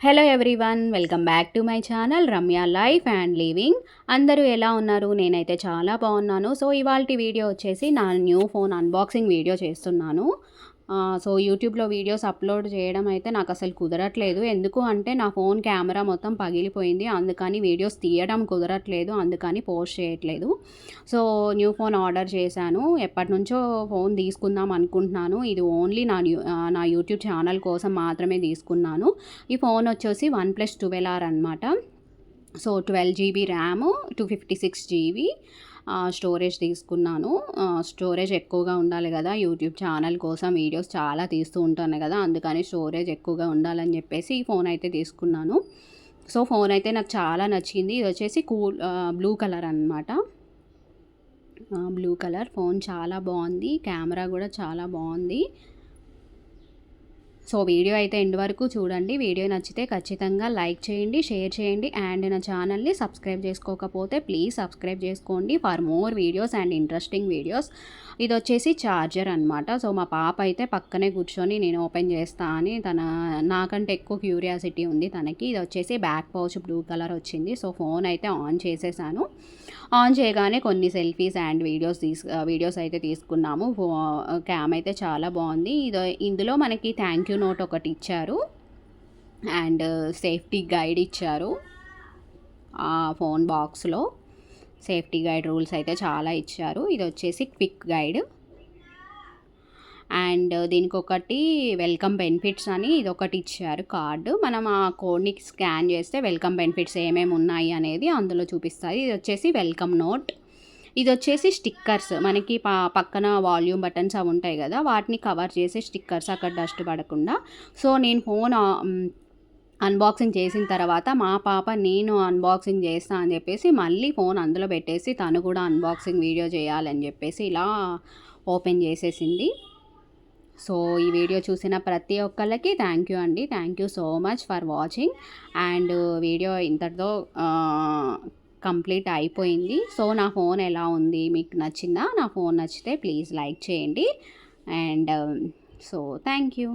Hello everyone, welcome back to my channel Ramya life and living. అందరూ ఎలా ఉన్నారు? నేనైతే చాలా బాగున్నాను. సో ఇవాల్టి వీడియో వచ్చేసి నా న్యూ ఫోన్ అన్బాక్సింగ్ వీడియో చేస్తున్నాను. సో యూట్యూబ్లో వీడియోస్ అప్లోడ్ చేయడం అయితే నాకు అసలు కుదరట్లేదు. ఎందుకు అంటే నా ఫోన్ కెమెరా మొత్తం పగిలిపోయింది. అందుకని వీడియోస్ తీయడం కుదరట్లేదు, అందుకని పోస్ట్ చేయట్లేదు. సో న్యూ ఫోన్ ఆర్డర్ చేశాను. ఎప్పటి నుంచో ఫోన్ తీసుకుందాం అనుకుంటున్నాను. ఇది ఓన్లీ నా యూట్యూబ్ ఛానల్ కోసం మాత్రమే తీసుకున్నాను. ఈ ఫోన్ వచ్చేసి OnePlus 12R అనమాట. So 12 GB RAM, 256 GB storage తీసుకున్నాను. స్టోరేజ్ ఎక్కువగా ఉండాలి కదా, యూట్యూబ్ ఛానల్ కోసం వీడియోస్ చాలా తీస్తూ ఉంటాను కదా, అందుకని స్టోరేజ్ ఎక్కువగా ఉండాలని చెప్పేసి ఈ ఫోన్ అయితే తీసుకున్నాను. సో ఫోన్ అయితే నాకు చాలా నచ్చింది. ఇది వచ్చేసి బ్లూ కలర్ అనమాట. బ్లూ కలర్ ఫోన్ చాలా బాగుంది. కెమెరా కూడా చాలా బాగుంది. సో వీడియో అయితే ఎండ్ వరకు చూడండి. వీడియో నచ్చితే ఖచ్చితంగా లైక్ చేయండి, షేర్ చేయండి అండ్ నా ఛానల్ని సబ్స్క్రైబ్ చేసుకోకపోతే ప్లీజ్ సబ్స్క్రైబ్ చేసుకోండి for more videos and interesting videos. ఇది వచ్చేసి ఛార్జర్ అనమాట. సో మా పాప అయితే పక్కనే కూర్చొని నేను ఓపెన్ చేస్తా అని నాకంటే ఎక్కువ క్యూరియాసిటీ ఉంది తనకి. ఇది వచ్చేసి బ్యాక్ పౌచ్ బ్లూ కలర్ వచ్చింది. సో ఫోన్ అయితే ఆన్ చేసేసాను. ఆన్ చేయగానే కొన్ని సెల్ఫీస్ అండ్ వీడియోస్ అయితే తీసుకున్నాము. క్యామ్ అయితే చాలా బాగుంది. ఇందులో మనకి థ్యాంక్ యూ నోట్ ఒకటి ఇచ్చారు అండ్ సేఫ్టీ గైడ్ ఇచ్చారు. ఫోన్ బాక్స్లో సేఫ్టీ గైడ్ రూల్స్ అయితే చాలా ఇచ్చారు. ఇది వచ్చేసి క్విక్ గైడ్ అండ్ దీనికి ఒకటి వెల్కమ్ బెనిఫిట్స్ అని ఇది ఒకటి ఇచ్చారు కార్డు. మనం ఆ కోడ్ని స్కాన్ చేస్తే వెల్కమ్ బెనిఫిట్స్ ఏమేమి ఉన్నాయి అనేది అందులో చూపిస్తుంది. ఇది వచ్చేసి వెల్కమ్ నోట్. ఇది వచ్చేసి స్టిక్కర్స్, మనకి పక్కన వాల్యూమ్ బటన్స్ అవి ఉంటాయి కదా, వాటిని కవర్ చేసే స్టిక్కర్స్ అక్కడ డస్ట్ పడకుండా. సో నేను ఫోన్ అన్బాక్సింగ్ చేసిన తర్వాత మా పాప నేను అన్బాక్సింగ్ చేస్తా అని చెప్పేసి మళ్ళీ ఫోన్ అందులో పెట్టేసి తను కూడా అన్బాక్సింగ్ వీడియో చేయాలని చెప్పేసి ఇలా ఓపెన్ చేసేసింది. సో ఈ వీడియో చూసిన ప్రతి ఒక్కళ్ళకి థ్యాంక్ యూ అండి. Thank you so much for watching. And video ఇంతటితో కంప్లీట్ అయిపోయింది. సో నా ఫోన్ ఎలా ఉంది, మీకు నచ్చిందా? నా ఫోన్ నచ్చితే ప్లీజ్ లైక్ చేయండి అండ్ సో థ్యాంక్ యూ.